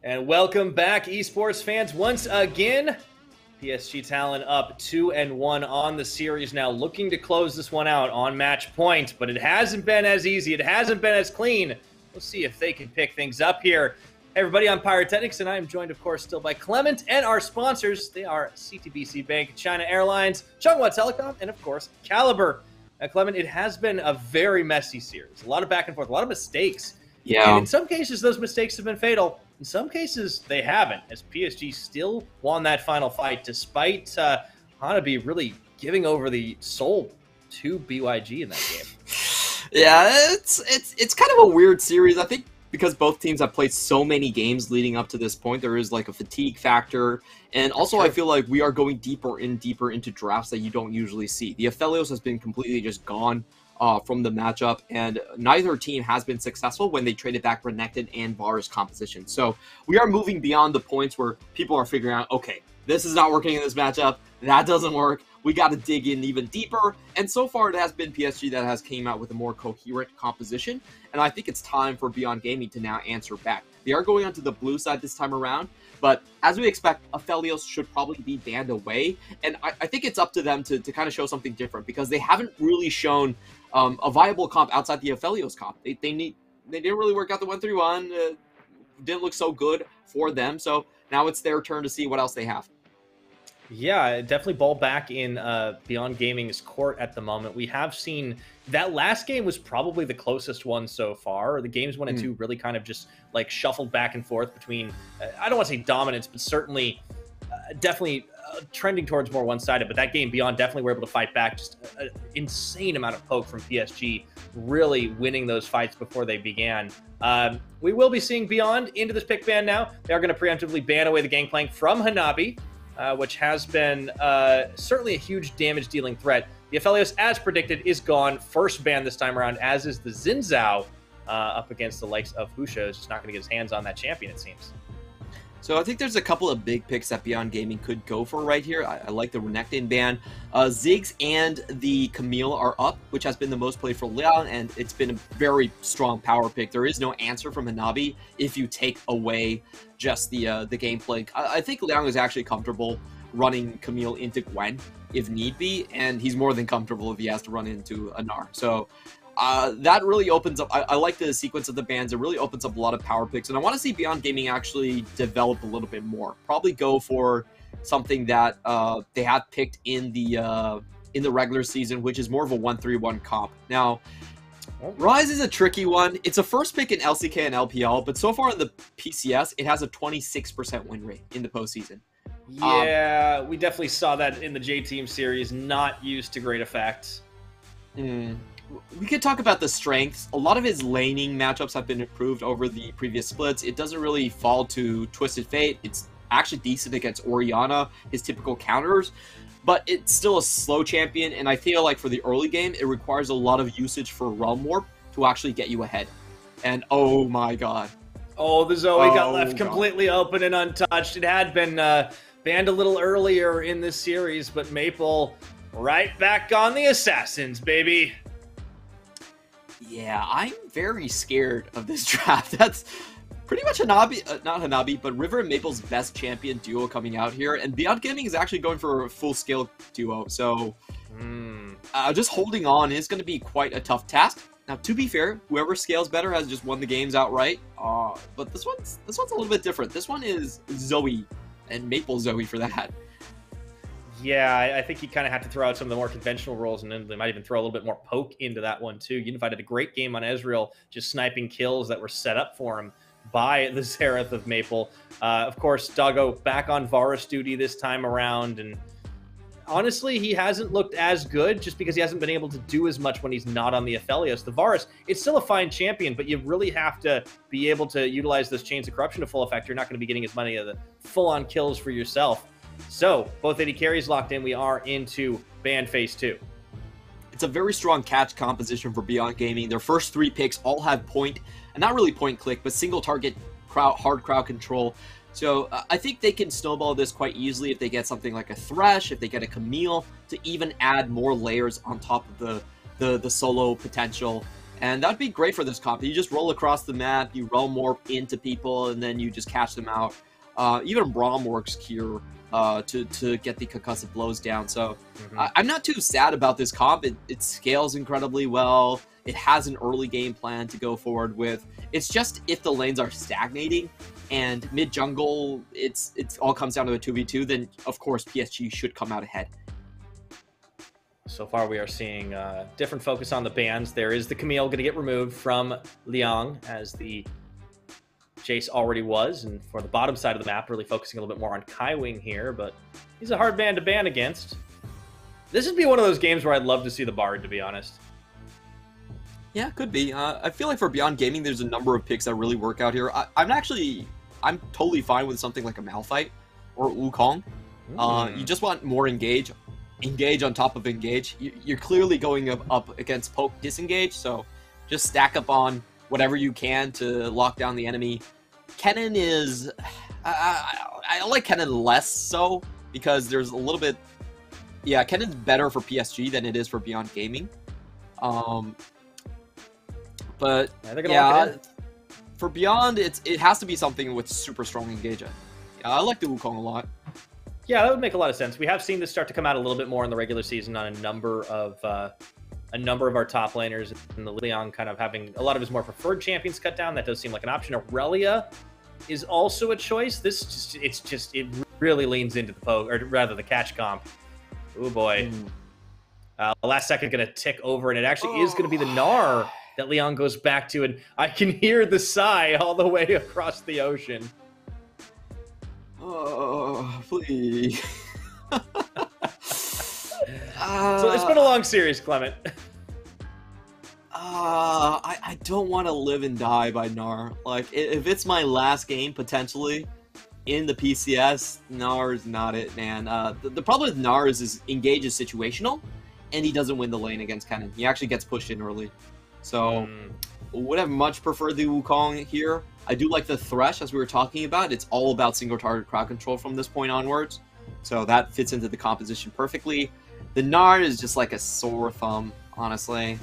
And welcome back, esports fans, once again. PSG Talon up 2-1 on the series now, looking to close this one out on match point, but it hasn't been as easy. It hasn't been as clean. We'll see if they can pick things up here. Hey everybody, I'm Pyrotechnics, and I am joined, of course, still by Clement and our sponsors. They are CTBC Bank, China Airlines, Chunghwa Telecom, and of course, Caliber. Now, Clement, it has been a very messy series. A lot of back and forth, a lot of mistakes. Yeah. And in some cases, those mistakes have been fatal. In some cases, they haven't, as PSG still won that final fight, despite Hanabi really giving over the soul to BYG in that game. Yeah, it's kind of a weird series. I think because both teams have played so many games leading up to this point, there is like a fatigue factor. And also, I feel like we are going deeper into drafts that you don't usually see. The Aphelios has been completely just gone from the matchup, and neither team has been successful when they traded back Renekton and Varus composition. So we are moving beyond the points where people are figuring out, okay, this is not working in this matchup, that doesn't work, we got to dig in even deeper. And so far it has been PSG that has came out with a more coherent composition, and I think it's time for Beyond Gaming to now answer back. They are going onto the blue side this time around, but as we expect, Aphelios should probably be banned away, and I think it's up to them to kind of show something different, because they haven't really shown a viable comp outside the Aphelios comp. They didn't really work out the 1-3-1. Didn't look so good for them. So now it's their turn to see what else they have. Yeah, definitely ball back in Beyond Gaming's court at the moment. We have seen that last game was probably the closest one so far. The games 1 and 2 really kind of just like shuffled back and forth between, I don't want to say dominance, but certainly definitely trending towards more one-sided. But that game Beyond definitely were able to fight back. Just an insane amount of poke from PSG, really winning those fights before they began. We will be seeing Beyond into this pick ban now. They are going to preemptively ban away the Gangplank from Hanabi, which has been certainly a huge damage-dealing threat. The Aphelios, as predicted, is gone. First ban this time around, as is the Xin Zhao up against the likes of Husha. Just not going to get his hands on that champion, it seems. So I think there's a couple of big picks that Beyond Gaming could go for right here. I like the Renekton ban. Ziggs and the Camille are up, which has been the most played for Liang, and it's been a very strong power pick. There is no answer from Hanabi if you take away just the gameplay. I think Liang is actually comfortable running Camille into Gwen if need be, and he's more than comfortable if he has to run into Anar. So that really opens up. I like the sequence of the bans. It really opens up a lot of power picks, and I want to see Beyond Gaming actually develop a little bit more. Probably go for something that they have picked in the regular season, which is more of a 1-3-1 comp. Now, Rise is a tricky one. It's a first pick in LCK and LPL, but so far in the PCS, it has a 26% win rate in the postseason. Yeah, we definitely saw that in the J-Team series, not used to great effect. We could talk about the strengths. A lot of his laning matchups have been improved over the previous splits. It doesn't really fall to Twisted Fate. It's actually decent against Orianna, his typical counters, but it's still a slow champion, and I feel like for the early game, it requires a lot of usage for Realm Warp to actually get you ahead. And oh my god. Oh, the Zoe got left completely open and untouched. It had been banned a little earlier in this series, but Maple right back on the Assassins, baby. Yeah, I'm very scared of this draft. That's pretty much Hanabi, not Hanabi, but River and Maple's best champion duo coming out here. And Beyond Gaming is actually going for a full-scale duo. So just holding on is going to be quite a tough task. Now, to be fair, whoever scales better has just won the games outright. But this one's a little bit different. This one is Zoe and Maple Zoe for that. Yeah, I think he kind of had to throw out some of the more conventional roles, and then they might even throw a little bit more poke into that one, too. Unified had a great game on Ezreal, just sniping kills that were set up for him by the Xerath of Maple. Of course, Doggo back on Varus duty this time around, and honestly, he hasn't looked as good just because he hasn't been able to do as much when he's not on the Aphelios. The Varus, it's still a fine champion, but you really have to be able to utilize those Chains of Corruption to full effect. You're not going to be getting as many of the full-on kills for yourself. So, both AD carries locked in. We are into ban phase 2. It's a very strong catch composition for Beyond Gaming. Their first 3 picks all have point, and not really point click, but single target hard crowd control. So I think they can snowball this quite easily if they get something like a Thresh, if they get a Camille, to even add more layers on top of the solo potential. And that'd be great for this comp. You just roll across the map, you roll more into people, and then you just catch them out. Even Braum works here to get the concussive blows down. So I'm not too sad about this comp. It scales incredibly well. It has an early game plan to go forward with. It's just if the lanes are stagnating and mid jungle, it's all comes down to a 2v2, then of course PSG should come out ahead. So far, we are seeing different focus on the bans. There is the Camille going to get removed from Liang, as the Jace already was. And for the bottom side of the map, really focusing a little bit more on Kaiwing here. But he's a hard ban to ban against. This would be one of those games where I'd love to see the Bard, to be honest. Yeah, could be. I feel like for Beyond Gaming, there's a number of picks that really work out here. I'm totally fine with something like a Malphite or Wukong. You just want more engage on top of engage. You're clearly going up against poke disengage, so just stack up on whatever you can to lock down the enemy. Kennen is... I like Kennen less so, because there's a little bit... Yeah, Kennen's better for PSG than it is for Beyond Gaming. But yeah, for Beyond, it has to be something with super strong engage. Yeah, I like the Wukong a lot. Yeah, that would make a lot of sense. We have seen this start to come out a little bit more in the regular season on a number of our top laners, and the Liang kind of having a lot of his more preferred champions cut down. That does seem like an option. Aurelia is also a choice. It really leans into the poke, or rather the catch comp. Oh boy. Last second going to tick over, and it actually is going to be the Gnar that Liang goes back to, and I can hear the sigh all the way across the ocean. Oh, please. So it's been a long series, Clement. I don't want to live and die by Gnar. Like, if it's my last game, potentially, in the PCS, Gnar is not it, man. The problem with Gnar is his engage is situational, and he doesn't win the lane against Kennen. He actually gets pushed in early. So, would have much preferred the Wukong here. I do like the Thresh, as we were talking about. It's all about single target crowd control from this point onwards. So that fits into the composition perfectly. The Gnar is just like a sore thumb, honestly.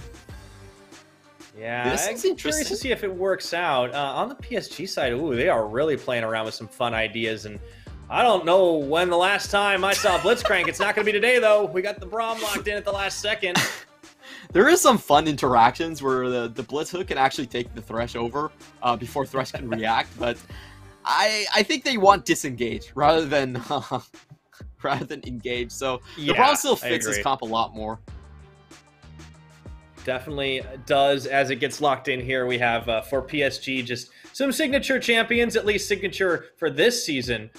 Yeah, I'm curious to see if it works out. On the PSG side, they are really playing around with some fun ideas. And I don't know when the last time I saw Blitzcrank. It's not going to be today, though. We got the Braum locked in at the last second. There is some fun interactions where the Blitz hook can actually take the Thresh over before Thresh can react, but I think they want disengage rather than engage. So the Braum still fits this comp a lot more. Definitely does. As it gets locked in here, we have for PSG just some signature champions, at least signature for this season.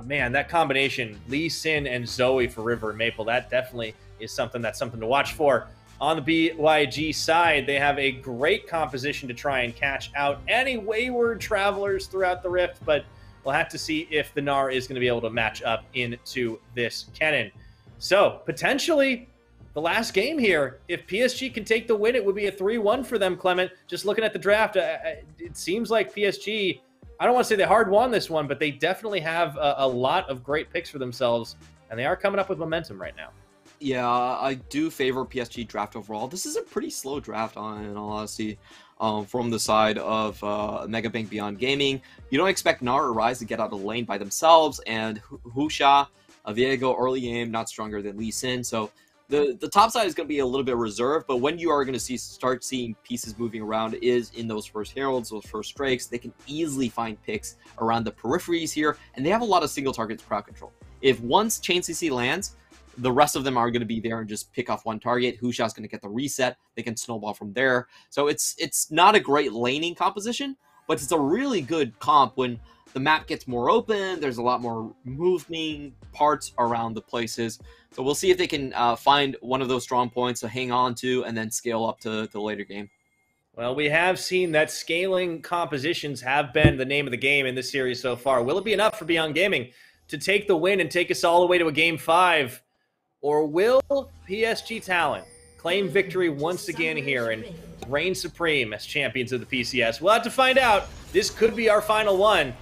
Man, that combination, Lee Sin and Zoe for River and Maple, that definitely is something to watch for. On the BYG side, they have a great composition to try and catch out any wayward travelers throughout the Rift, but we'll have to see if the Gnar is going to be able to match up into this Kennen. So, potentially, the last game here, if PSG can take the win, it would be a 3-1 for them, Clement. Just looking at the draft, it seems like PSG, I don't want to say they hard won this one, but they definitely have a lot of great picks for themselves, and they are coming up with momentum right now. Yeah, I do favor PSG draft overall. This is a pretty slow draft, in all honesty, from the side of Megabank Beyond Gaming. You don't expect Gnar or Ryze to get out of the lane by themselves, and Husha, Viego early game, not stronger than Lee Sin. So the top side is going to be a little bit reserved, but when you are going to start seeing pieces moving around is in those first heralds, those first drakes. They can easily find picks around the peripheries here, and they have a lot of single target crowd control. If once Chain CC lands, the rest of them are going to be there and just pick off one target. Husha's going to get the reset. They can snowball from there. So it's not a great laning composition, but it's a really good comp when the map gets more open. There's a lot more moving parts around the places. So we'll see if they can find one of those strong points to hang on to and then scale up to the later game. Well, we have seen that scaling compositions have been the name of the game in this series so far. Will it be enough for Beyond Gaming to take the win and take us all the way to a Game 5? Or will PSG Talent claim victory once again here and reign supreme as champions of the PCS? We'll have to find out. This could be our final one.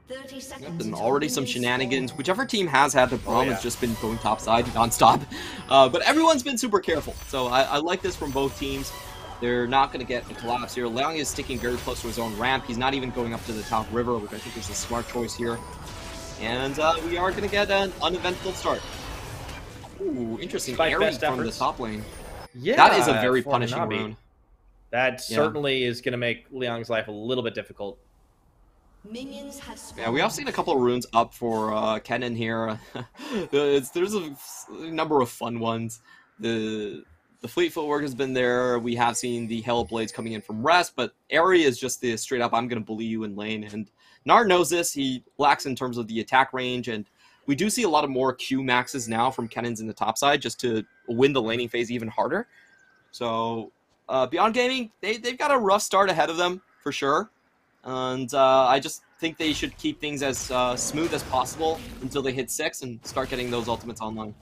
30 Yep, seconds. and already some shenanigans. Whichever team has had the problem has just been going topside nonstop. But everyone's been super careful. So I like this from both teams. They're not going to get a collapse here. Leong is sticking very close to his own ramp. He's not even going up to the top river, which I think is a smart choice here. And we are going to get an uneventful start. Ooh, interesting. Airy from the top lane. Yeah, that is a very punishing rune. That certainly is going to make Leong's life a little bit difficult. Minions have yeah, we have seen a couple of runes up for Kennen here. There's a number of fun ones. The Fleet Footwork has been there. We have seen the Hell Blades coming in from rest, but Airy is just the straight up, I'm going to bully you in lane. And Gnar knows this. He lacks in terms of the attack range, and we do see a lot of more Q maxes now from Kennens in the top side just to win the laning phase even harder. So Beyond Gaming, they've got a rough start ahead of them for sure. And I just think they should keep things as smooth as possible until they hit 6 and start getting those ultimates online.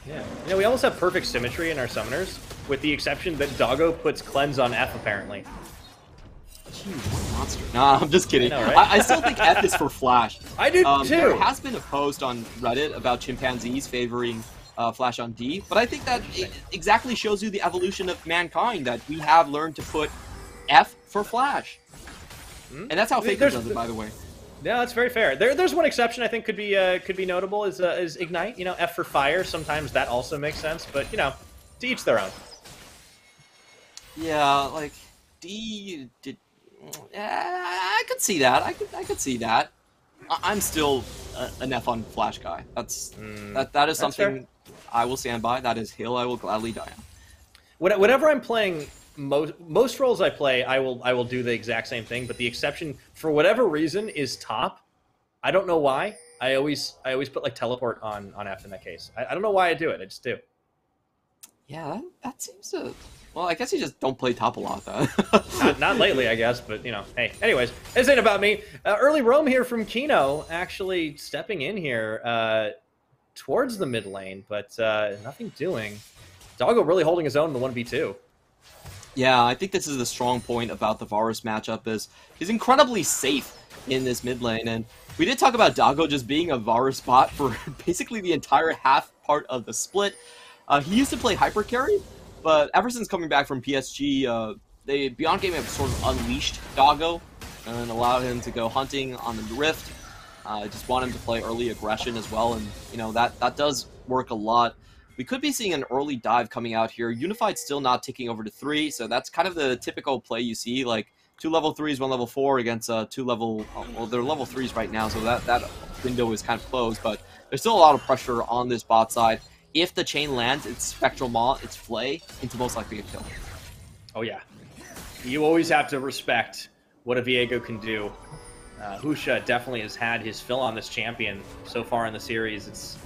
Yeah, you know, we almost have perfect symmetry in our summoners, with the exception that Doggo puts Cleanse on F, apparently. Gee, what a monster. Nah, I'm just kidding. I know, right? I still think F is for Flash. I do too! There has been a post on Reddit about chimpanzees favoring Flash on D, but I think that it exactly shows you the evolution of mankind, that we have learned to put F for Flash. And that's how Faker does it, by the way. Yeah, that's very fair. There's one exception I think could be notable is Ignite. You know, F for fire. Sometimes that also makes sense, but you know, to each their own. Yeah, like D did. I could see that. I could see that. I'm still an F on Flash guy. That is something I will stand by. That is hill I will gladly die on. Whenever I'm playing. Most roles I play, I will do the exact same thing, but the exception, for whatever reason, is top. I don't know why. I always put like teleport on F in that case. I don't know why I do it. I just do. Yeah, that seems to. Well, I guess you just don't play top a lot, though. not lately, I guess, but you know. Hey, anyways, this ain't about me. Early roam here from Kino, actually stepping in here towards the mid lane, but nothing doing. Doggo really holding his own in the 1v2. Yeah, I think this is the strong point about the Varus matchup, is he's incredibly safe in this mid lane, and we did talk about Doggo just being a Varus bot for basically the entire half part of the split. He used to play hyper carry, but ever since coming back from PSG, they Beyond Gaming have sort of unleashed Doggo and allowed him to go hunting on the Rift. I just want him to play early aggression as well, and you know that does work a lot. We could be seeing an early dive coming out here. Unified still not ticking over to 3, so that's kind of the typical play you see, like 2 level 3s, 1 level 4 against 2 level... well, they're level 3s right now, so that window is kind of closed, but there's still a lot of pressure on this bot side. If the chain lands, it's Spectral Maw, it's Flay, into most likely a kill. Oh yeah. You always have to respect what a Viego can do. Husha definitely has had his fill on this champion so far in the series.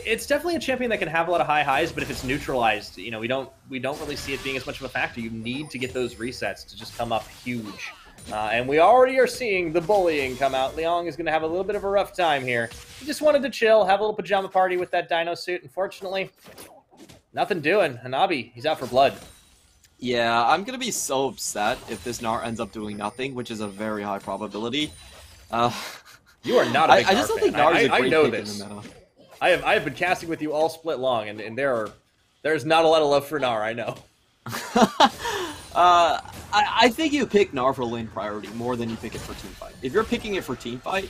It's definitely a champion that can have a lot of high highs, but if it's neutralized, you know, we don't really see it being as much of a factor. You need to get those resets to just come up huge. And we already are seeing the bullying come out. Leong is going to have a little bit of a rough time here. He just wanted to chill, have a little pajama party with that dino suit. Unfortunately, nothing doing. Hanabi, he's out for blood. Yeah, I'm going to be so upset if this Gnar ends up doing nothing, which is a very high probability. You are not a big I just don't think Gnar is a great pick in the meta. I have been casting with you all split long, and there's not a lot of love for Gnar, I know. I think you pick Gnar for lane priority more than you pick it for teamfight. If you're picking it for teamfight,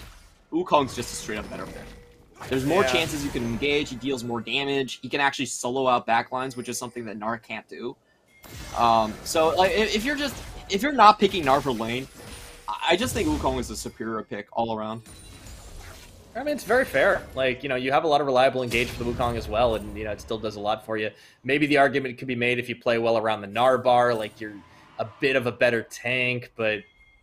Wukong's just a straight up better pick. There's more chances you can engage, he deals more damage, he can actually solo out backlines, which is something that Gnar can't do. So like if you're not picking Gnar for lane, I just think Wukong is a superior pick all around. I mean, it's very fair. Like, you know, you have a lot of reliable engage for the Wukong as well, and, you know, it still does a lot for you. Maybe the argument could be made if you play well around the Gnar bar, like you're a bit of a better tank, but,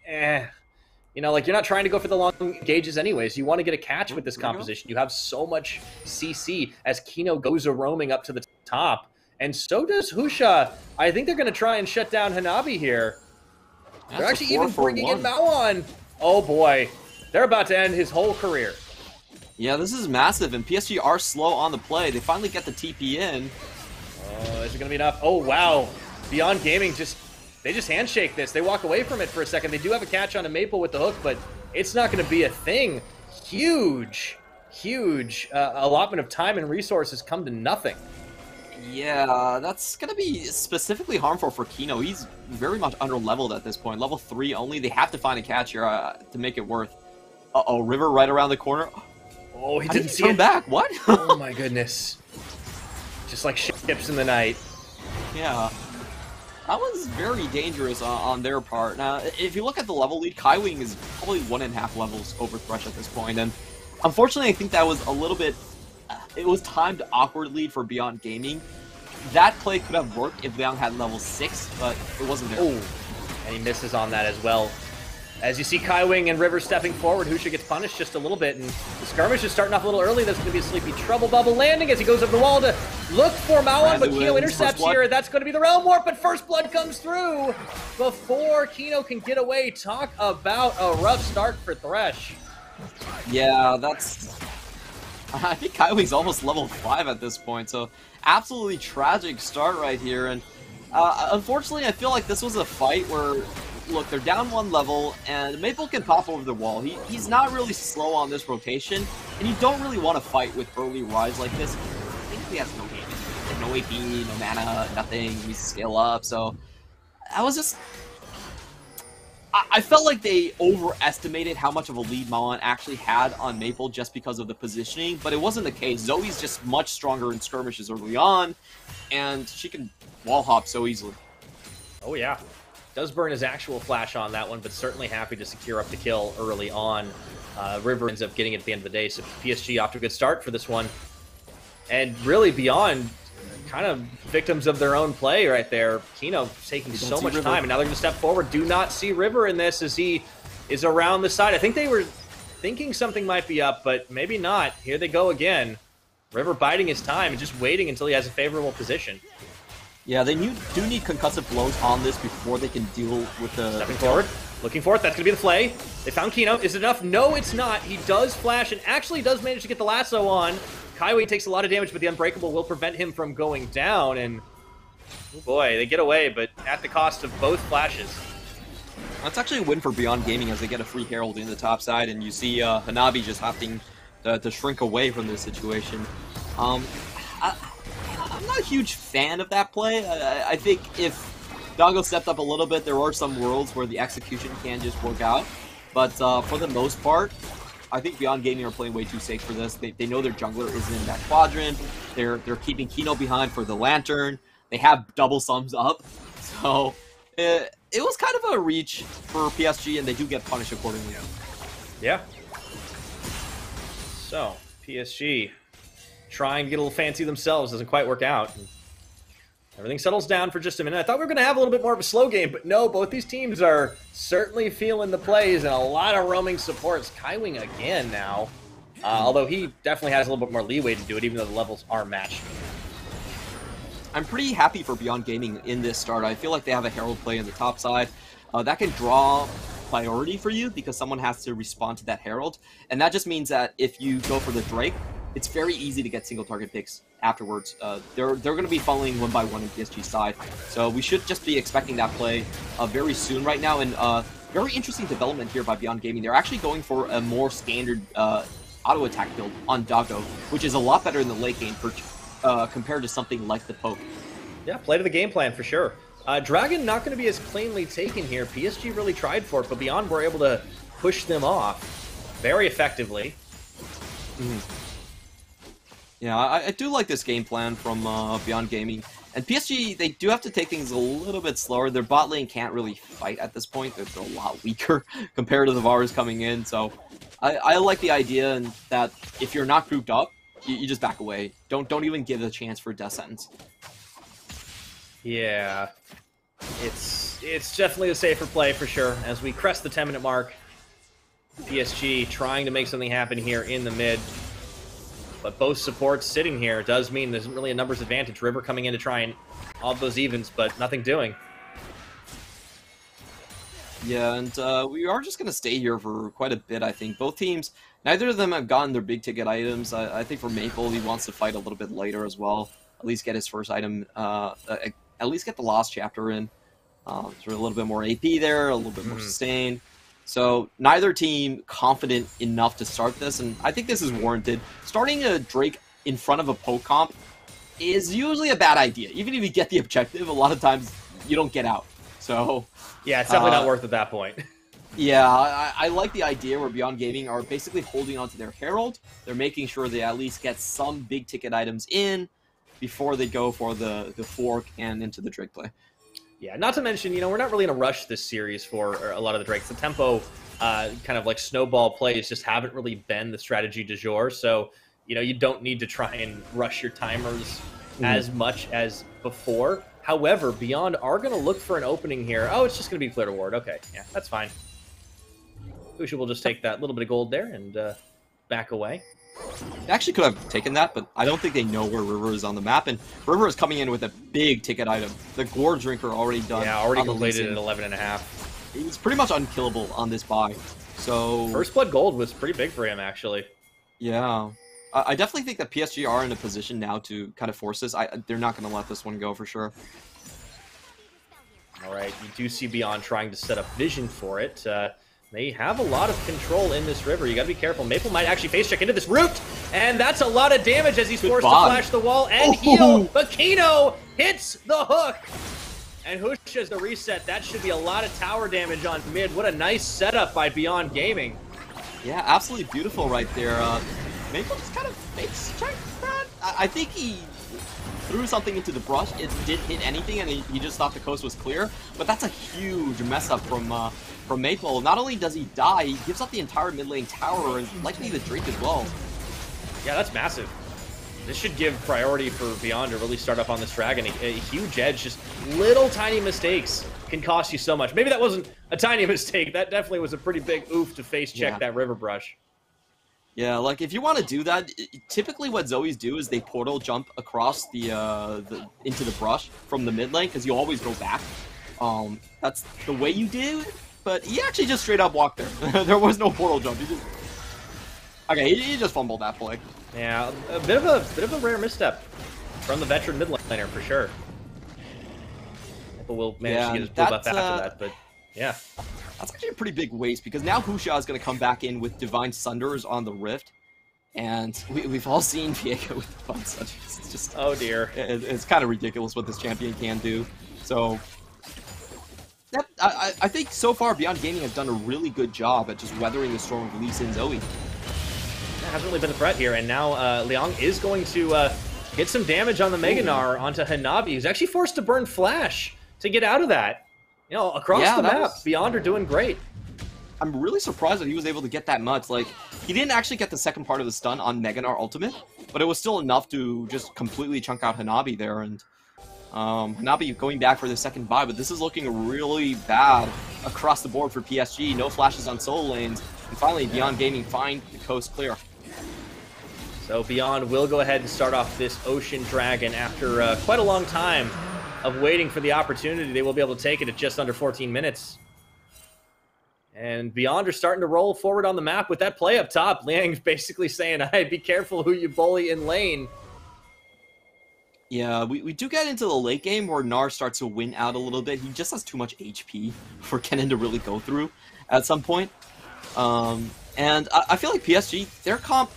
you know, like you're not trying to go for the long engages anyways. You want to get a catch with this composition. You have so much CC as Kino goes a roaming up to the top, and so does Husha. I think they're going to try and shut down Hanabi here. They're actually even bringing in Maoan. Oh, boy. They're about to end his whole career. Yeah, this is massive, and PSG are slow on the play. They finally get the TP in. Oh, is it going to be enough? Oh, wow. Beyond Gaming they just handshake this. They walk away from it for a second. They do have a catch on a Maple with the hook, but it's not going to be a thing. Huge allotment of time and resources come to nothing. Yeah, that's going to be specifically harmful for Kino. He's very much under-leveled at this point. Level 3 only. They have to find a catch here to make it worth. Uh-oh, River right around the corner. Oh, he How didn't did see turn it. back. What? Oh my goodness. Just like ships in the night. Yeah. That was very dangerous on their part. Now, if you look at the level lead, Kaiwing is probably 1.5 levels over Thresh at this point, and unfortunately, I think that was a little bit... It was timed awkwardly for Beyond Gaming. That play could have worked if Liang had level 6, but it wasn't there. Oh, and he misses on that as well. As you see Kaiwing and River stepping forward, Husha gets punished just a little bit, and the skirmish is starting off a little early. There's going to be a Sleepy Trouble Bubble landing as he goes up the wall to look for Mawan, but Kino intercepts here. That's going to be the Realm Warp, but First Blood comes through before Kino can get away. Talk about a rough start for Thresh. Yeah, that's... I think Kaiwing's almost level 5 at this point, so absolutely tragic start right here. And unfortunately, I feel like this was a fight where... Look, they're down 1 level, and Maple can pop over the wall. He's not really slow on this rotation, and you don't really want to fight with early rise like this. I think he has no damage. No AP, no mana, nothing. He needs to scale up, so... I was just... I felt like they overestimated how much of a lead Mawan actually had on Maple just because of the positioning, but it wasn't the case. Zoe's just much stronger in skirmishes early on, and she can wall hop so easily. Oh, yeah. Does burn his actual flash on that one, but certainly happy to secure up the kill early on. River ends up getting it at the end of the day, so PSG off to a good start for this one. And really Beyond, kind of victims of their own play right there. Kino taking so much time, and now they're going to step forward. Do not see River in this as he is around the side. I think they were thinking something might be up, but maybe not. Here they go again. River biding his time and just waiting until he has a favorable position. Yeah, they do need concussive blows on this before they can deal with the... Stepping forward, looking for it. That's going to be the play. They found Kino. Is it enough? No, it's not. He does flash and actually does manage to get the lasso on. Kaiwing takes a lot of damage, but the Unbreakable will prevent him from going down. And, oh boy, they get away, but at the cost of both flashes. That's actually a win for Beyond Gaming as they get a free Herald in the top side, and you see Hanabi just having to shrink away from this situation. I'm not a huge fan of that play. I think if Doggo stepped up a little bit, there are some worlds where the execution can just work out. But for the most part, I think Beyond Gaming are playing way too safe for this. They know their jungler isn't in that quadrant. They're keeping Kino behind for the Lantern. They have double sums up. So it was kind of a reach for PSG, and they do get punished accordingly. Yeah. So, PSG trying to get a little fancy themselves. Doesn't quite work out. Everything settles down for just a minute. I thought we were going to have a little bit more of a slow game, but no, both these teams are certainly feeling the plays and a lot of roaming supports. Kaiwing again now, although he definitely has a little bit more leeway to do it, even though the levels are matched. I'm pretty happy for Beyond Gaming in this start. I feel like they have a Herald play in the top side. That can draw priority for you because someone has to respond to that Herald. And that just means that if you go for the Drake, it's very easy to get single target picks afterwards. They're going to be following one by one in PSG's side. So we should just be expecting that play very soon right now. And very interesting development here by Beyond Gaming. They're actually going for a more standard auto attack build on Doggo, which is a lot better in the late game for, compared to something like the poke. Yeah, play to the game plan for sure. Dragon not going to be as cleanly taken here. PSG really tried for it, but Beyond were able to push them off very effectively. Yeah, I do like this game plan from Beyond Gaming. And PSG, they do have to take things a little bit slower. Their bot lane can't really fight at this point. They're a lot weaker compared to the Varus coming in. So I like the idea that if you're not grouped up, you just back away. Don't even give a chance for a death sentence. Yeah, it's definitely a safer play for sure. As we crest the 10-minute mark, PSG trying to make something happen here in the mid. But both supports sitting here does mean there's really a numbers advantage. River coming in to try and odd those evens, but nothing doing. Yeah, and we are just going to stay here for quite a bit, I think. Both teams, neither of them have gotten their big-ticket items. I think for Maple, he wants to fight a little bit later as well. At least get his first item, at least get the Lost Chapter in. So a little bit more AP there, a little bit more sustain. So neither team confident enough to start this, and I think this is warranted. Starting a Drake in front of a poke comp is usually a bad idea. Even if you get the objective, a lot of times you don't get out. So yeah, it's definitely not worth at that point. Yeah, I like the idea where Beyond Gaming are basically holding on to their Herald. They're making sure they at least get some big ticket items in before they go for the fork and into the Drake play. Yeah, not to mention, we're not really in a rush this series for a lot of the Drakes. The tempo, kind of like snowball plays, just haven't really been the strategy du jour. So, you don't need to try and rush your timers as much as before. However, Beyond are going to look for an opening here. Oh, it's just going to be clear to ward. Okay, yeah, that's fine. Usha will just take that little bit of gold there and back away. They actually could have taken that, but I don't think they know where River is on the map. And River is coming in with a big ticket item. The Gore Drinker already done. Yeah, already completed at 11.5. He's pretty much unkillable on this buy. So First Blood Gold was pretty big for him, actually. Yeah. I definitely think that PSG are in a position now to kind of force this. They're not going to let this one go for sure. All right, you do see Beyond trying to set up vision for it. They have a lot of control in this river. You got to be careful. Maple might actually face check into this root, and that's a lot of damage as he's forced to flash the wall and heal. But Kino hits the hook, and Hush has the reset. That should be a lot of tower damage on mid. What a nice setup by Beyond Gaming. Yeah, absolutely beautiful right there. Maple just kind of face checked that. I think he threw something into the brush. It didn't hit anything, and he just thought the coast was clear. But that's a huge mess up from Maple. Not only does he die, he gives up the entire mid lane tower and likely the Drake as well. Yeah, that's massive. This should give priority for Beyond to really start up on this dragon. A huge edge, just little tiny mistakes can cost you so much. Maybe that wasn't a tiny mistake. That definitely was a pretty big oof to face check that river brush. Yeah, like if you want to do that, typically what Zoes do is they portal jump across the into the brush from the mid lane because you always go back. That's the way you do it. But he actually just straight up walked there. There was no portal jump. He just fumbled that play. Yeah, a bit of a rare misstep from the veteran mid laner for sure. But we'll manage to get his blue buff after that. But yeah, that's actually a pretty big waste because now Husha is going to come back in with Divine Sunders on the Rift, and we've all seen Viego with Divine Sunders. It's just oh dear, it's kind of ridiculous what this champion can do. So. Yep, I think so far Beyond Gaming has done a really good job at just weathering the storm of Lee Sin Zoe. That hasn't really been a threat here, and now Liang is going to get some damage on the Mega Gnar onto Hanabi, who's actually forced to burn Flash to get out of that. Across the map, Beyond are doing great. I'm really surprised that he was able to get that much. Like, he didn't actually get the second part of the stun on Mega Gnar Ultimate, but it was still enough to just completely chunk out Hanabi there, and Hanabi going back for the second buy, but this is looking really bad across the board for PSG. No flashes on solo lanes, and finally Beyond Gaming find the coast clear. So Beyond will go ahead and start off this Ocean Dragon after quite a long time of waiting for the opportunity. They will be able to take it at just under 14 minutes. And Beyond are starting to roll forward on the map with that play up top. Liang's basically saying, hey, be careful who you bully in lane. Yeah, we do get into the late game where Gnar starts to win out a little bit. He just has too much HP for Kennen to really go through at some point. And I feel like PSG, their comp,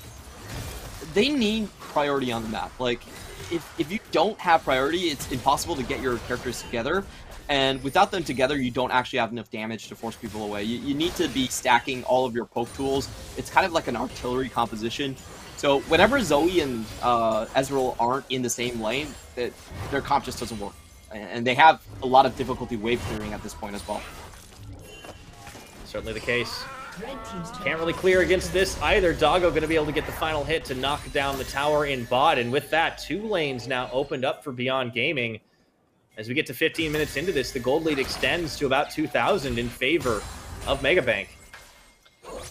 they need priority on the map. Like, if you don't have priority, it's impossible to get your characters together. And without them together, you don't actually have enough damage to force people away. You need to be stacking all of your poke tools. It's kind of like an artillery composition. So whenever Zoe and Ezreal aren't in the same lane, their comp just doesn't work. And they have a lot of difficulty wave clearing at this point as well. Certainly the case. Can't really clear against this either. Doggo going to be able to get the final hit to knock down the tower in bot. And with that, 2 lanes now opened up for Beyond Gaming. As we get to 15 minutes into this, the gold lead extends to about 2,000 in favor of Megabank.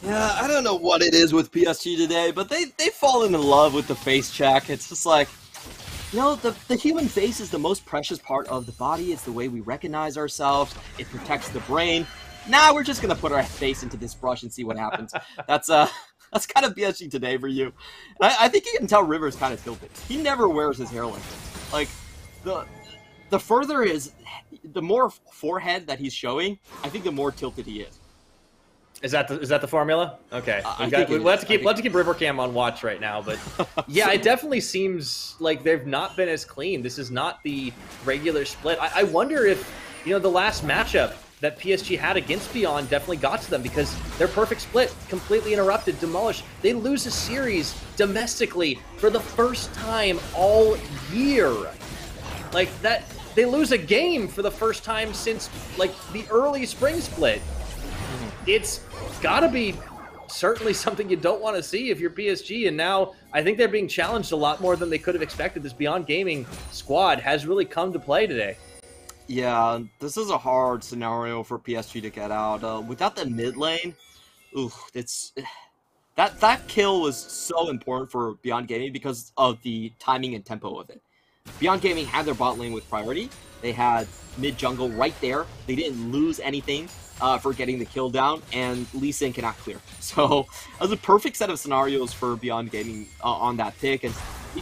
Yeah, I don't know what it is with PSG today, but they've fallen in love with the face check. It's just like, the human face is the most precious part of the body. It's the way we recognize ourselves. It protects the brain. Now we're just going to put our face into this brush and see what happens. That's kind of PSG today for you. And I think you can tell River's kind of tilted. He never wears his hair like this. Like, the further the more forehead that he's showing, I think the more tilted he is. Is that the formula? Okay, we'll have to keep River Cam on watch right now, but yeah, it definitely seems like they've not been as clean. This is not the regular split. I wonder if the last matchup that PSG had against Beyond definitely got to them, because their perfect split completely interrupted, demolished. They lose a series domestically for the first time all year. Like that, they lose a game for the first time since like the early spring split. It's gotta be certainly something you don't want to see if you're PSG, and now I think they're being challenged a lot more than they could have expected. This Beyond Gaming squad has really come to play today. Yeah, this is a hard scenario for PSG to get out. Without the mid lane, that kill was so important for Beyond Gaming because of the timing and tempo of it. Beyond Gaming had their bot lane with priority. They had mid jungle right there. They didn't lose anything for getting the kill down, and Lee Sin cannot clear. So that was a perfect set of scenarios for Beyond Gaming on that pick. And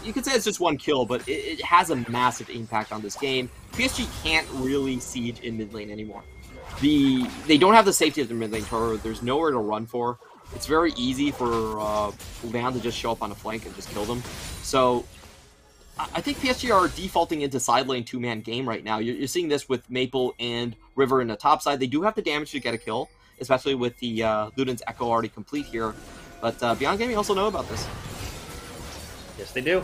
you could say it's just one kill, but it has a massive impact on this game. PSG can't really siege in mid lane anymore. They don't have the safety of the mid lane tower. There's nowhere to run for. It's very easy for Leon to just show up on a flank and just kill them. So I think PSG are defaulting into side lane two-man game right now. You're seeing this with Maple and River in the top side. They do have the damage to get a kill, especially with the Luden's Echo already complete here. But Beyond Gaming also know about this. Yes, they do.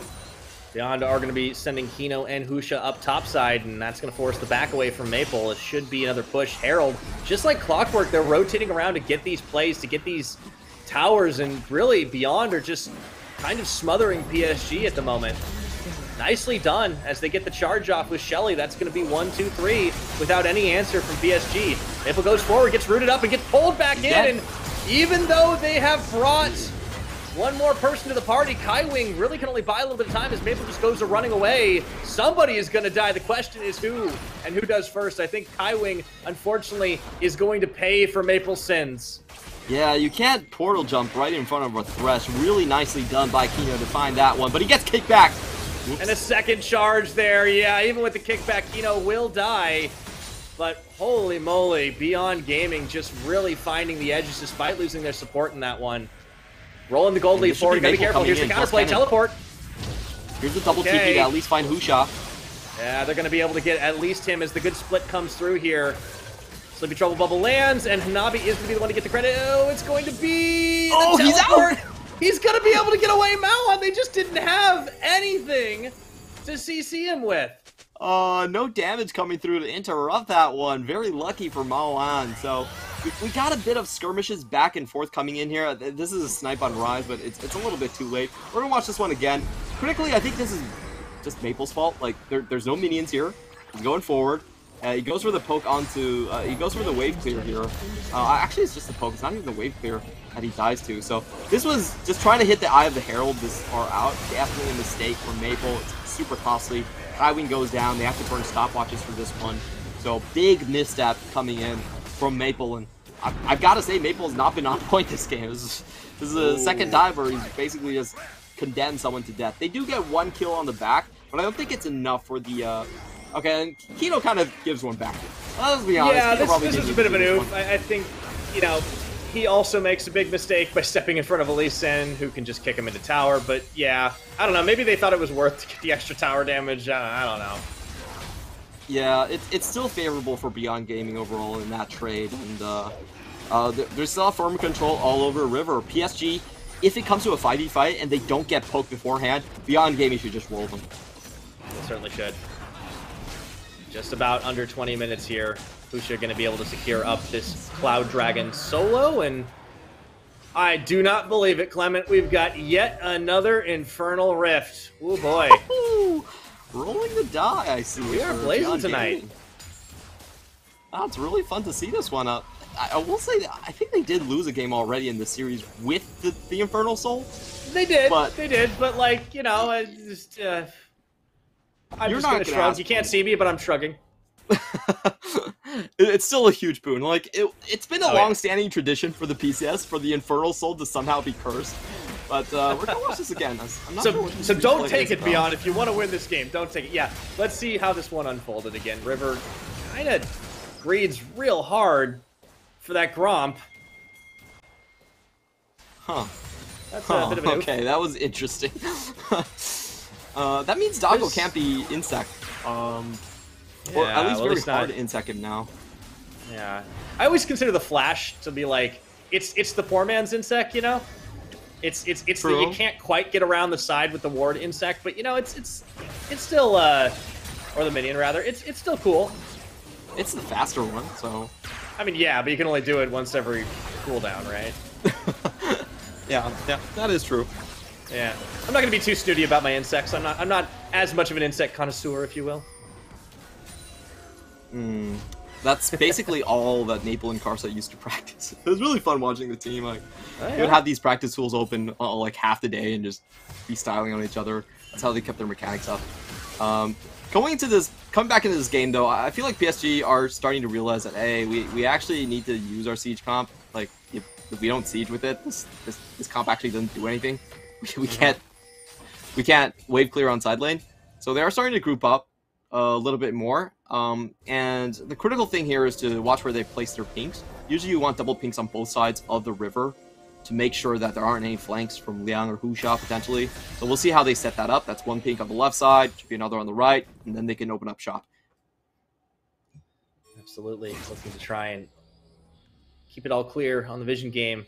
Beyond are going to be sending Kino and Husha up top side, and that's going to force the back away from Maple. It should be another push. Herald, just like clockwork, they're rotating around to get these plays, to get these towers, and really Beyond are just kind of smothering PSG at the moment. Nicely done as they get the charge off with Shelly. That's going to be 1, 2, 3 without any answer from PSG. Maple goes forward, gets rooted up, and gets pulled back in. And even though they have brought one more person to the party, Kaiwing really can only buy a little bit of time as Maple just goes running away. Somebody is going to die. The question is who, and who does first. I think Kaiwing, unfortunately, is going to pay for Maple's sins. Yeah, you can't portal jump right in front of a Thresh. Really nicely done by Kino to find that one, but he gets kicked back. Oops. And a second charge there. Yeah, even with the kickback, Kino will die. But holy moly, Beyond Gaming just really finding the edges despite losing their support in that one. Rolling the gold lead forward. You gotta be careful. Here's the counterplay. Teleport. Here's the double TP to at least find Husha. Yeah, they're gonna be able to get at least him as the good split comes through here. Slippy Trouble Bubble lands, and Hanabi is gonna be the one to get the credit. Oh, it's going to be the he's out! He's gonna be able to get away Maoan. They just didn't have anything to CC him with. No damage coming through to interrupt that one. Very lucky for Maoan. So we got a bit of skirmishes back and forth coming in here. This is a snipe on Rise, but it's a little bit too late. We're gonna watch this one again. Critically, I think this is just Maple's fault. Like there's no minions here. He's going forward. He goes for the poke onto. He goes for the wave clear here. Actually, it's just the poke. It's not even the wave clear that he dies to. So this was just trying to hit the Eye of the Herald this far out. Definitely a mistake for Maple. It's super costly. Iwing goes down. They have to burn stopwatches for this one. So big misstep coming in from Maple, and I've got to say Maple has not been on point this game. This is a second dive where he's basically just condemned someone to death. They do get one kill on the back, but I don't think it's enough for the. Okay, and Kino kind of gives one back. Let's be honest. Yeah, this is a bit of an oof. I think, he also makes a big mistake by stepping in front of Lee Sin, who can just kick him into tower. But yeah, I don't know. Maybe they thought it was worth to get the extra tower damage. I don't know. Yeah, it's still favorable for Beyond Gaming overall in that trade, and there's still firm control all over River. PSG, if it comes to a 5v fight and they don't get poked beforehand, Beyond Gaming should just roll them. They certainly should. Just about under 20 minutes here. Husha going to be able to secure up this Cloud Dragon solo, and I do not believe it, Clement. We've got yet another Infernal Rift. Oh boy. Rolling the die, I see. We are blazing tonight. Oh, it's really fun to see this one. I will say that I think they did lose a game already in the series with the Infernal Soul. They did, but like, I'm just going to shrug. You can't see me, but I'm shrugging. It's still a huge boon. Like, it's been a long-standing tradition for the PCS for the Infernal Soul to somehow be cursed. But we're going to watch this again. I'm not sure so don't take it, Beyond. If you want to win this game, don't take it. Yeah, let's see how this one unfolded again. River kind of greeds real hard for that Gromp. Huh. That's a bit of an oof. Okay, that was interesting. That means Doggo can't be Insect. Or Yeah, at least well, very hard not. to Insect him now. Yeah, I always consider the Flash to be like it's the poor man's Insect, you know. It's the, you can't quite get around the side with the ward Insect, but you know it's still or the minion rather. It's still cool. It's the faster one, so. I mean, yeah, but you can only do it once every cooldown, right? Yeah, that is true. Yeah, I'm not gonna be too snooty about my insects. I'm not as much of an insect connoisseur, if you will. That's basically all that Maple and Karsa used to practice. It was really fun watching the team. Like, they would have these practice tools open like half the day and just be styling on each other. That's how they kept their mechanics up. Coming back into this game though, I feel like PSG are starting to realize that hey, we actually need to use our siege comp. Like, if we don't siege with it, this comp actually doesn't do anything. We can't wave clear on side lane. So they are starting to group up a little bit more. And the critical thing here is to watch where they place their pinks. Usually you want double pinks on both sides of the river to make sure that there aren't any flanks from Liang or Husha potentially. So we'll see how they set that up. That's one pink on the left side, should be another on the right, and then they can open up shop. Absolutely, looking to try and keep it all clear on the vision game.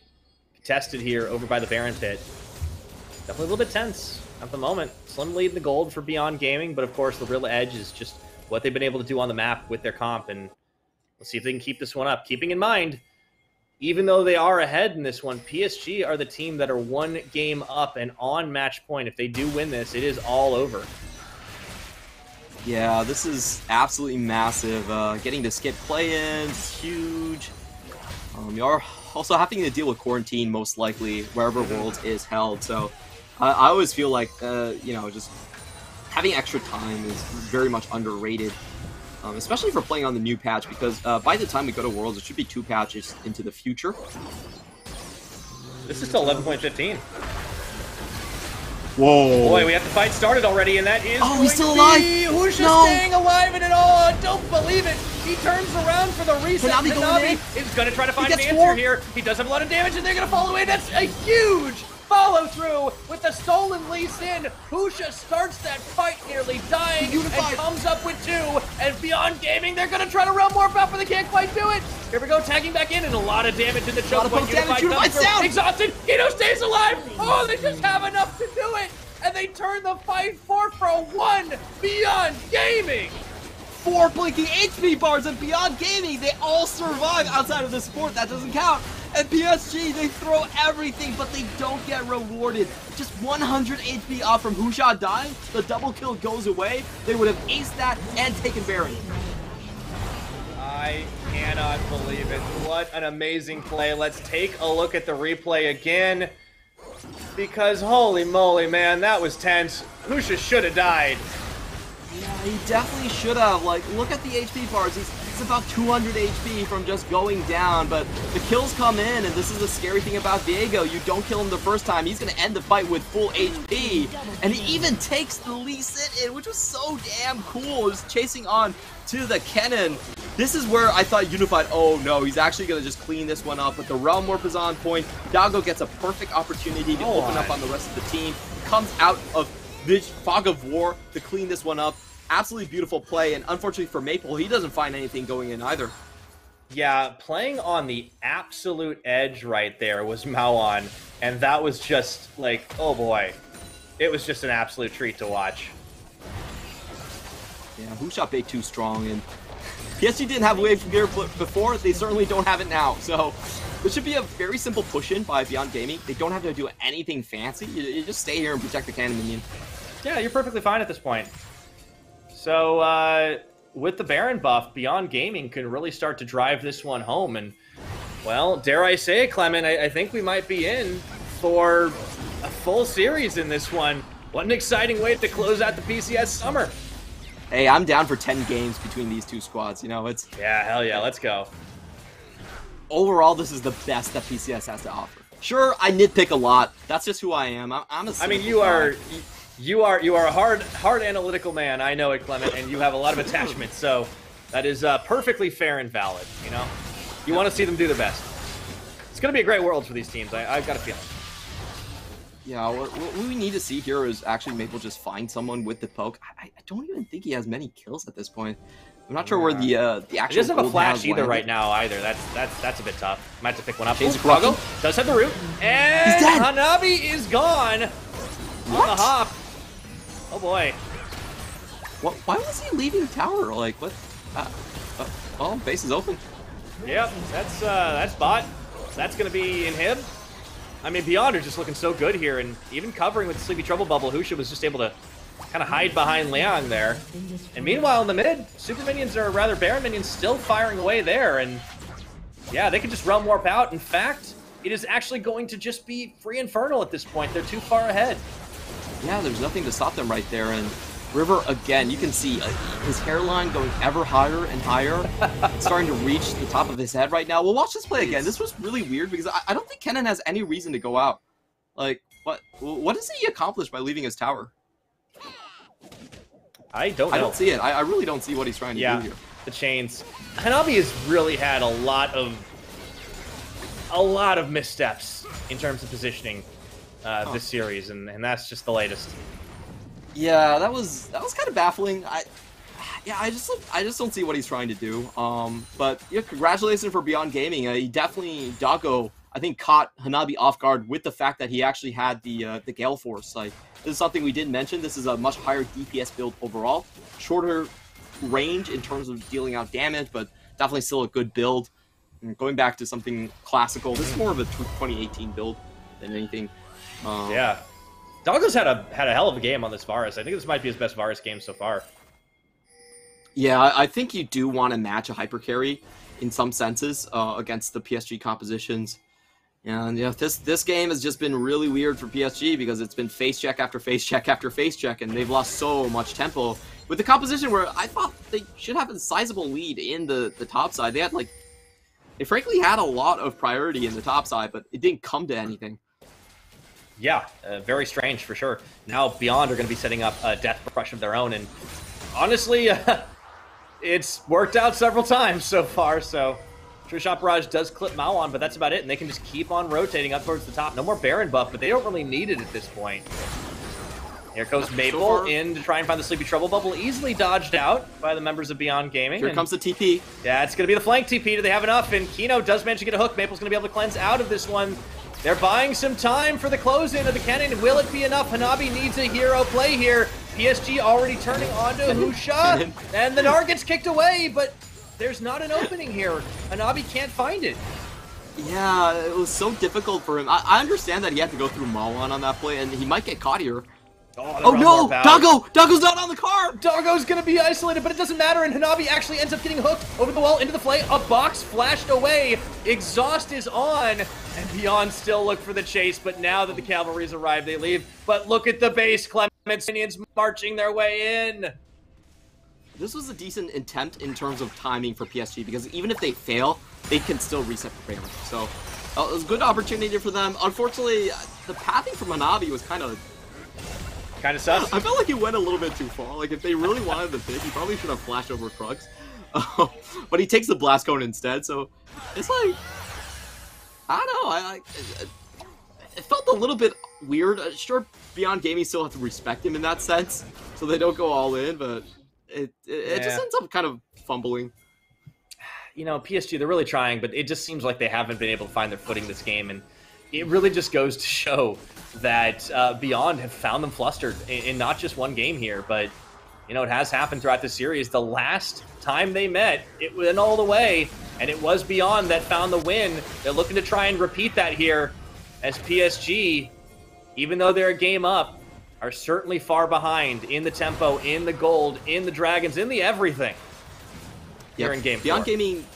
Contested here over by the Baron pit. Definitely a little bit tense at the moment. Slim lead in the gold for Beyond Gaming, but of course the real edge is just what they've been able to do on the map with their comp, and we'll see if they can keep this one up. Keeping in mind, even though they are ahead in this one, PSG are the team that are one game up and on match point. If they do win this, it is all over. Yeah, this is absolutely massive. Getting to skip play-ins is huge. You are also having to deal with quarantine, most likely, wherever Worlds is held. So I always feel like, you know, just having extra time is very much underrated. Especially for playing on the new patch, because by the time we go to Worlds, it should be 2 patches into the future. This is still 11.15. Whoa. Boy, we have the fight started already, and that is he's still alive! Who's just No. staying alive in it all? I don't believe it! He turns around for the reset. Hanabi is going to try to find an gets answer 4. here. He does have a lot of damage, and they're going to fall away. That's a huge follow-through with the stolen Lee Sin. Husha starts that fight nearly dying and comes up with 2. And Beyond Gaming, they're going to try to run more buff, but they can't quite do it. Here we go, tagging back in, and a lot of damage in the choke point. Unified's down. Exhausted. Hito stays alive. Oh, they just have enough to do it. And they turn the fight 4-for-1. Beyond Gaming. 4 blinking HP bars and Beyond Gaming, they all survive outside of the support. That doesn't count. And PSG, they throw everything, but they don't get rewarded. Just 100 HP off from Husha dying, the double kill goes away. They would have aced that and taken Baron. I cannot believe it. What an amazing play. Let's take a look at the replay again. Because holy moly, man, that was tense. Husha should have died. Yeah, he definitely should have. Like, look at the HP bars. He's about 200 HP from just going down, but the kills come in, and this is the scary thing about Viego. You don't kill him the first time, he's going to end the fight with full HP, and he even takes the Lee Sin in, which was so damn cool, just chasing on to the Kennen. This is where I thought Unified, oh no, he's actually going to just clean this one up, but the Realm Warp is on point. Doggo gets a perfect opportunity to open up on the rest of the team, comes out of this fog of war to clean this one up. Absolutely beautiful play, and unfortunately for Maple, he doesn't find anything going in either. Yeah, playing on the absolute edge right there was Maoan, and that was just like, oh boy. It was just an absolute treat to watch. Yeah, Husha Bay too strong, and PSG didn't have wave gear before, they certainly don't have it now, so this should be a very simple push-in by Beyond Gaming. They don't have to do anything fancy, you just stay here and protect the cannon minion. Yeah, you're perfectly fine at this point. So, with the Baron buff, Beyond Gaming can really start to drive this one home. And, well, dare I say it, Clement, I think we might be in for a full series in this one. What an exciting way to close out the PCS summer. Hey, I'm down for 10 games between these two squads. You know, it's... Yeah, hell yeah, let's go. Overall, this is the best that PCS has to offer. Sure, I nitpick a lot. That's just who I am. I'm a I mean, you are a hard analytical man. I know it, Clement, and you have a lot of attachment. So that is perfectly fair and valid. You know, you want to see them do their best. It's going to be a great world for these teams. I've got a feeling. Yeah, what we need to see here is actually Maple just find someone with the poke. I don't even think he has many kills at this point. I'm not sure where the actual. He doesn't have a gold flash has either landed. right now either. That's a bit tough. Might have to pick one up. Chains of Doggo Corruption. does have the root, and He's dead. Hanabi is gone on the hop. Oh boy. What? Why was he leaving tower? Like what? Well, base is open. Yep, that's bot. That's gonna be inhib. I mean, Beyond are just looking so good here, and even covering with the Sleepy Trouble Bubble, Husha was just able to kind of hide behind Liang there. And meanwhile, in the mid, Super Minions, or rather Baron Minions, still firing away there, and yeah, they can just Realm Warp out. In fact, it is actually going to just be Free Infernal at this point. They're too far ahead. Yeah, there's nothing to stop them right there, and River, again, you can see his hairline going ever higher and higher. It's starting to reach the top of his head right now. We'll watch this play again. This was really weird because I don't think Kennen has any reason to go out. Like, what does he accomplish by leaving his tower? I don't know. I don't see it. I really don't see what he's trying to do here. The chains. Hanabi has really had a lot of missteps in terms of positioning this series, and that's just the latest. Yeah, that was kind of baffling. I just don't see what he's trying to do. But yeah, congratulations for Beyond Gaming. He definitely Doggo, I think, caught Hanabi off guard with the fact that he actually had the Gale Force. Like, this is something we didn't mention. This is a much higher DPS build overall, shorter range in terms of dealing out damage, but definitely still a good build. And going back to something classical, this is more of a 2018 build than anything. Yeah. Doggo's had a hell of a game on this Varus. I think this might be his best Varus game so far. Yeah, I think you do want to match a hyper carry in some senses against the PSG compositions. And yeah, this game has just been really weird for PSG because it's been face check after face check after face check, and they've lost so much tempo with the composition where I thought they should have a sizable lead in the top side. They frankly had a lot of priority in the top side, but it didn't come to anything. Yeah, very strange for sure. Now Beyond are going to be setting up a Death Rush of their own, and honestly, it's worked out several times so far. So Trishop Barrage does clip Mawon, but that's about it, and they can just keep on rotating up towards the top. No more Baron buff, but they don't really need it at this point. Here goes Maple in to try and find the Sleepy Trouble Bubble, easily dodged out by the members of Beyond Gaming. Here comes the TP. Yeah, it's going to be the flank TP. Do they have enough? And Kino does manage to get a hook. Maple's going to be able to cleanse out of this one. They're buying some time for the close-in of the cannon. Will it be enough? Hanabi needs a hero play here. PSG already turning onto Husha, and the dart gets kicked away, but there's not an opening here. Hanabi can't find it. Yeah, it was so difficult for him. I understand that he had to go through Mawon on that play, and he might get caught here. Oh no! Doggo's not on the car! Doggo's gonna be isolated, but it doesn't matter, and Hanabi actually ends up getting hooked over the wall into the flay. A box flashed away. Exhaust is on, and Beyond still look for the chase, but now that the cavalry's arrived, they leave. But look at the base, Clement's minions marching their way in. This was a decent attempt in terms of timing for PSG, because even if they fail, they can still reset the Baron. So, it was a good opportunity for them. Unfortunately, the pathing from Hanabi was kind of sus. I felt like he went a little bit too far. Like, if they really wanted the pick, he probably should have flashed over Krugs. But he takes the Blast Cone instead, so it's like, I don't know. It felt a little bit weird. Sure, Beyond Gaming still have to respect him in that sense, so they don't go all in, but it just ends up kind of fumbling. You know, PSG, they're really trying, but it just seems like they haven't been able to find their footing this game, and it really just goes to show that Beyond have found them flustered in not just one game here, but, you know, it has happened throughout the series. The last time they met, it went all the way, and it was Beyond that found the win. They're looking to try and repeat that here, as PSG, even though they're a game up, are certainly far behind in the tempo, in the gold, in the dragons, in the everything. Here in game 4. Beyond Gaming,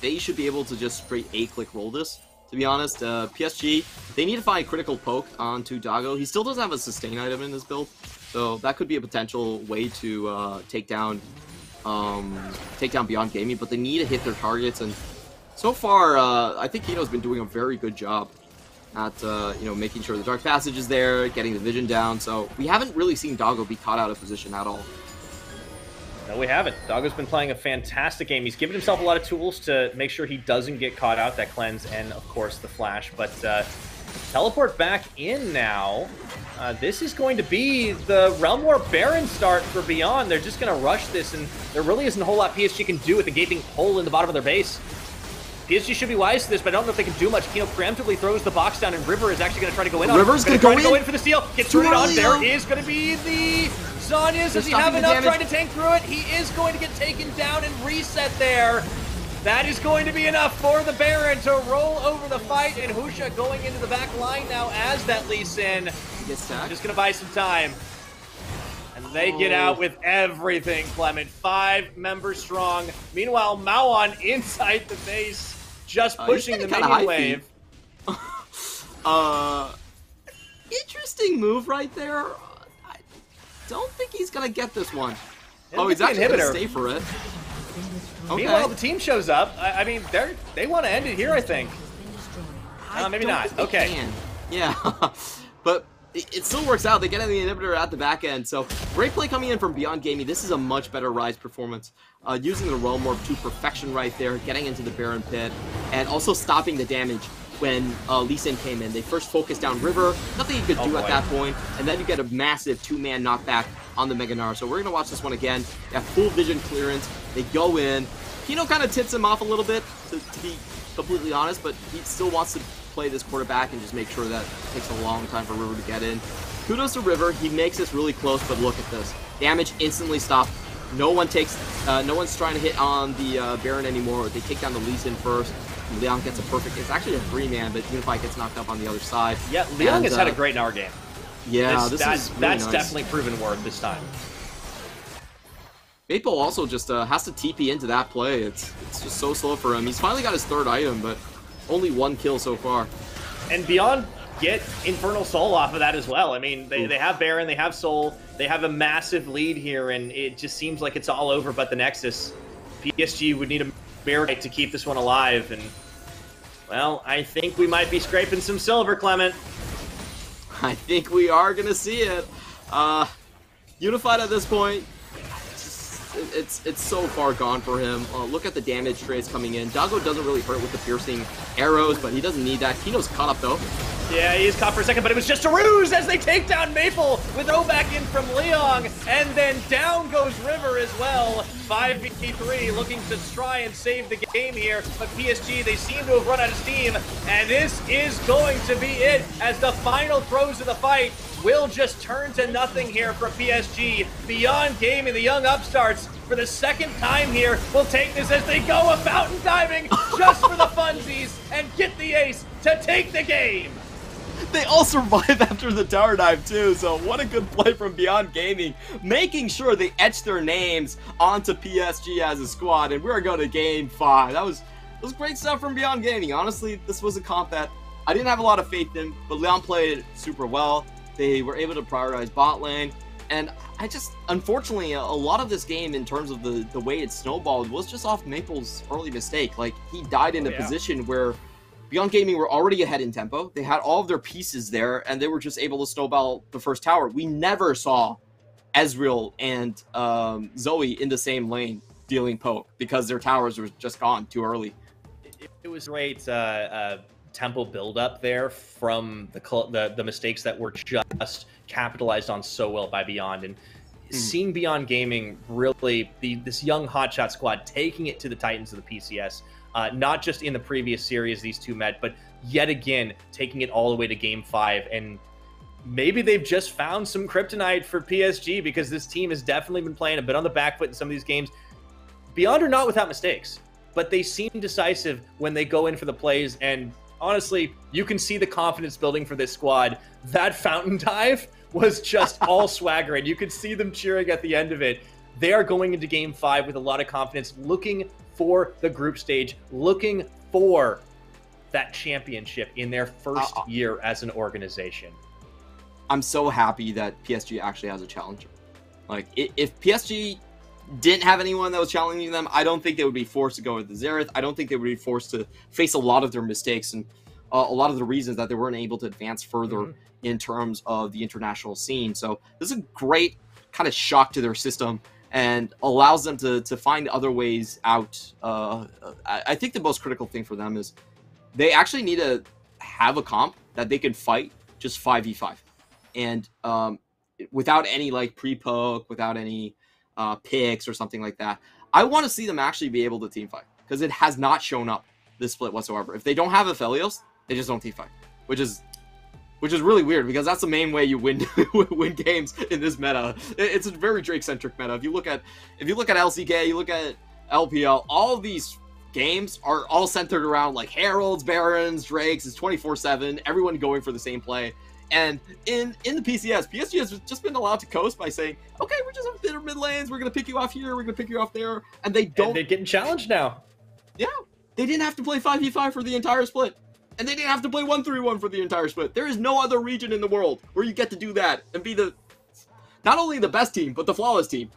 they should be able to just straight A-click roll this. To be honest, PSG, they need to find a critical poke onto Doggo. He still doesn't have a sustain item in this build, so that could be a potential way to take down Beyond Gaming. But they need to hit their targets, and so far, I think Kino's been doing a very good job at making sure the Dark Passage is there, getting the vision down. So we haven't really seen Doggo be caught out of position at all. No, we haven't. Doggo's been playing a fantastic game. He's given himself a lot of tools to make sure he doesn't get caught out, that cleanse and, of course, the flash. But Teleport back in now. This is going to be the Realm War Baron start for Beyond. They're just going to rush this, and there really isn't a whole lot PSG can do with the gaping hole in the bottom of their base. PSG should be wise to this, but I don't know if they can do much. Kino preemptively throws the box down, and River is actually going to try to go in on it. River's going to go in for the steal. Gets turned on. There is going to be the Zanyas. Does he have enough trying to tank through it? He is going to get taken down and reset there. That is going to be enough for the Baron to roll over the fight, and Husha going into the back line now as that Lee Sin. Just going to buy some time. And they get out with everything, Clement. 5 members strong. Meanwhile, Maoan inside the base, just pushing the minion wave. Interesting move right there. I don't think he's going to get this one. He's actually going to stay for it. Okay. Meanwhile, the team shows up. I mean, they want to end it here, I think. Maybe not. Okay. Yeah, but it still works out. They get the inhibitor at the back end. So great play coming in from Beyond Gaming. This is a much better Rise performance. Using the Realm Warp to perfection right there, getting into the Baron pit, and also stopping the damage when Lee Sin came in. They first focused down River, nothing you could do at that point, and then you get a massive 2-man knockback on the Mega Gnar. So we're going to watch this one again. They have full vision clearance. They go in. Kino kind of tips him off a little bit, to be completely honest, but he still wants to play this quarterback and just make sure that it takes a long time for River to get in. Kudos to River. He makes this really close, but look at this. Damage instantly stopped. No one's trying to hit on the Baron anymore. They take down the Lee Sin first. Leon gets a perfect. It's actually a 3-man, but Unify gets knocked up on the other side. Yeah, Leon has had a great Gnar game. Yeah, that's definitely proven worth this time. Maple also just has to TP into that play. It's just so slow for him. He's finally got his 3rd item, but only 1 kill so far. And Beyond get Infernal Soul off of that as well. I mean, they have Baron, they have Soul, they have a massive lead here, and it just seems like it's all over but the Nexus. PSG would need a miracle to keep this one alive, and, well, I think we might be scraping some silver, Clement. I think we are going to see it. Unified at this point, it's so far gone for him. Look at the damage trace coming in. Dago doesn't really hurt with the piercing arrows, but he doesn't need that. Kino's caught up, though. Yeah, he's caught for a second, but it was just a ruse as they take down Maple with O back in from Leong, and then down goes River as well. 5v3 looking to try and save the game here, but PSG, they seem to have run out of steam, and this is going to be it as the final throws of the fight will just turn to nothing here for PSG. Beyond Gaming, the young upstarts, for the 2nd time here, will take this as they go a fountain diving just for the funsies and get the ace to take the game. They all survive after the tower dive too, so what a good play from Beyond Gaming, making sure they etch their names onto PSG as a squad, and we're going to Game 5. That was great stuff from Beyond Gaming. Honestly, this was a comp that I didn't have a lot of faith in, but Leon played it super well. They were able to prioritize bot lane, and I just, unfortunately, a lot of this game in terms of the way it snowballed was just off Maple's early mistake. Like, he died in a position where Beyond Gaming were already ahead in tempo. They had all of their pieces there, and they were just able to snowball the first tower. We never saw Ezreal and Zoe in the same lane dealing poke because their towers were just gone too early. It was great tempo build-up there from the mistakes that were just capitalized on so well by Beyond. And seeing Beyond Gaming really, this young hotshot squad taking it to the Titans of the PCS, not just in the previous series these two met, but yet again taking it all the way to Game 5. And maybe they've just found some kryptonite for PSG, because this team has definitely been playing a bit on the back foot in some of these games. Beyond are not without mistakes, but they seem decisive when they go in for the plays. And honestly, you can see the confidence building for this squad. That fountain dive was just all swagger, and you could see them cheering at the end of it. They are going into Game 5 with a lot of confidence, looking for the group stage, looking for that championship in their first year as an organization. I'm so happy that PSG actually has a challenger. Like, if PSG didn't have anyone that was challenging them, I don't think they would be forced to go with the Xerath. I don't think they would be forced to face a lot of their mistakes and a lot of the reasons that they weren't able to advance further in terms of the international scene. So this is a great kind of shock to their system and allows them to find other ways out. I think the most critical thing for them is they actually need to have a comp that they can fight just 5v5. And without any like pre-poke, without any picks or something like that. I want to see them actually be able to team fight, because it has not shown up this split whatsoever. If they don't have Aphelios, they just don't team fight, which is really weird, because that's the main way you win win games in this meta. It's a very Drake-centric meta. If you look at LCK, you look at LPL, all of these games are all centered around like Heralds, Barons, Drakes. It's 24/7, everyone going for the same play. And in the PCS, PSG has just been allowed to coast by saying, okay, we're just in mid lanes, we're going to pick you off here, we're going to pick you off there. And they don't... And they're getting challenged now. Yeah. They didn't have to play 5v5 for the entire split. And they didn't have to play 1-3-1 for the entire split. There is no other region in the world where you get to do that and be not only the best team, but the flawless team.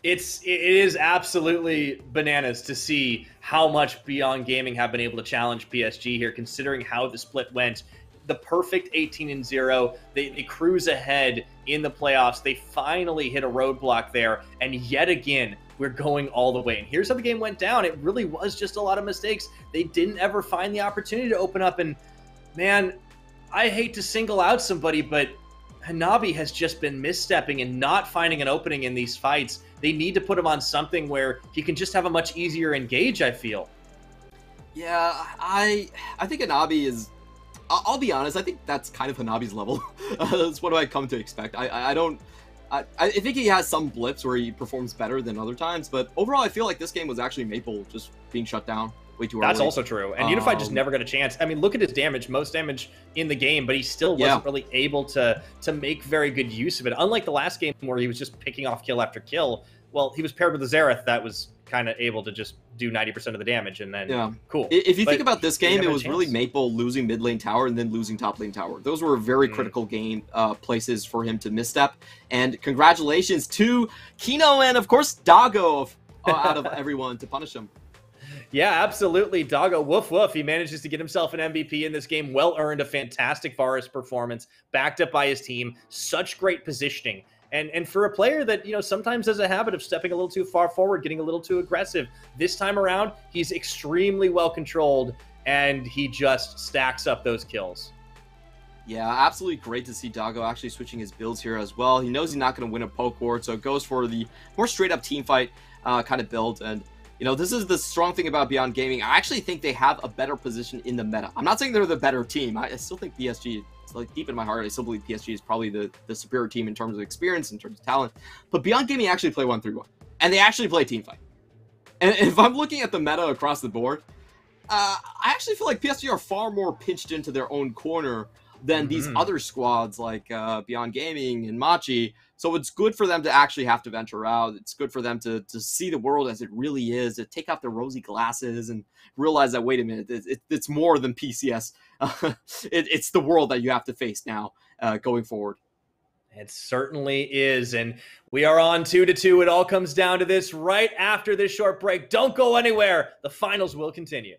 It is absolutely bananas to see how much Beyond Gaming have been able to challenge PSG here, considering how the split went. The perfect 18-0. They cruise ahead in the playoffs. They finally hit a roadblock there, and yet again, we're going all the way. And here's how the game went down. It really was just a lot of mistakes. They didn't ever find the opportunity to open up, and man, I hate to single out somebody, but Hanabi has just been misstepping and not finding an opening in these fights. They need to put him on something where he can just have a much easier engage, I feel. Yeah, I think Hanabi is... I'll be honest, I think that's kind of Hanabi's level. That's what I come to expect. I think he has some blips where he performs better than other times, but overall I feel like this game was actually Maple just being shut down way too early. That's also true. And Unified just never got a chance. I mean, look at his damage, most damage in the game, but he still wasn't really able to make very good use of it. Unlike the last game where he was just picking off kill after kill. Well, he was paired with a Xerath that was kind of able to just do 90% of the damage, and then cool. If you think about this game, it was really Maple losing mid lane tower and then losing top lane tower. Those were very critical game places for him to misstep. And congratulations to Kino and, of course, Doggo out of everyone to punish him. Yeah, absolutely. Doggo, woof woof. He manages to get himself an MVP in this game. Well earned, a fantastic Varus performance, backed up by his team. Such great positioning. And for a player that, you know, sometimes has a habit of stepping a little too far forward, getting a little too aggressive, this time around, he's extremely well controlled, and he just stacks up those kills. Yeah, absolutely great to see Doggo actually switching his builds here as well. He knows he's not going to win a poke ward, so it goes for the more straight-up team fight kind of build. And, you know, this is the strong thing about Beyond Gaming. I actually think they have a better position in the meta. I'm not saying they're the better team. I still think PSG... like deep in my heart, I still believe PSG is probably the superior team in terms of experience, in terms of talent. But Beyond Gaming actually play 1-3-1, and they actually play team fight. And if I'm looking at the meta across the board, I actually feel like PSG are far more pinched into their own corner than these other squads like Beyond Gaming and Machi. So it's good for them to actually have to venture out. It's good for them to see the world as it really is, to take off their rosy glasses and realize that, wait a minute, it's more than PCS. It's the world that you have to face now going forward. It certainly is. And we are on 2-2. It all comes down to this right after this short break. Don't go anywhere. The finals will continue.